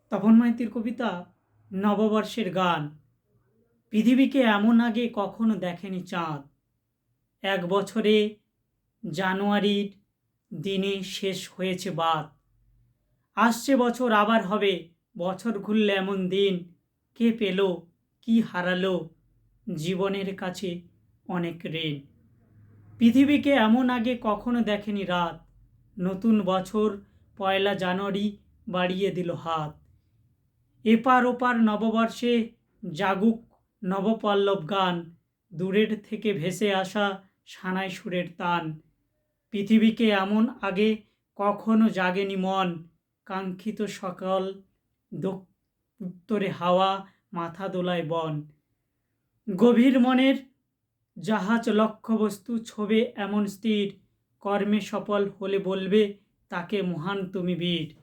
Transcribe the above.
তপন মাইতির কবিতা নববর্ষের গান। পৃথিবীকে এমন আগে কখনো দেখেনি চাঁদ। এক বছরে জানুয়ারির দিনে শেষ হয়েছে বাত। আসছে বছর আবার হবে, বছর ঘুরলে এমন দিন। কে পেল, কি হারালো, জীবনের কাছে অনেক ঋণ। পৃথিবীকে এমন আগে কখনো দেখেনি রাত। নতুন বছর পয়লা জানুয়ারি বাড়িয়ে দিল হাত। এপার ওপার নববর্ষে জাগুক নবপল্লব গান। দূরের থেকে ভেসে আসা সানাই সুরের তান। পৃথিবীকে এমন আগে কখনো জাগেনি মন। কাঙ্ক্ষিত সকাল উত্তরে হাওয়া, মাথা দোলায় বন। গভীর মনের জাহাজ লক্ষ্যবস্তু ছোবে এমন স্থির। কর্মে সফল হলে বলবে, তাকে মহান তুমি বীর।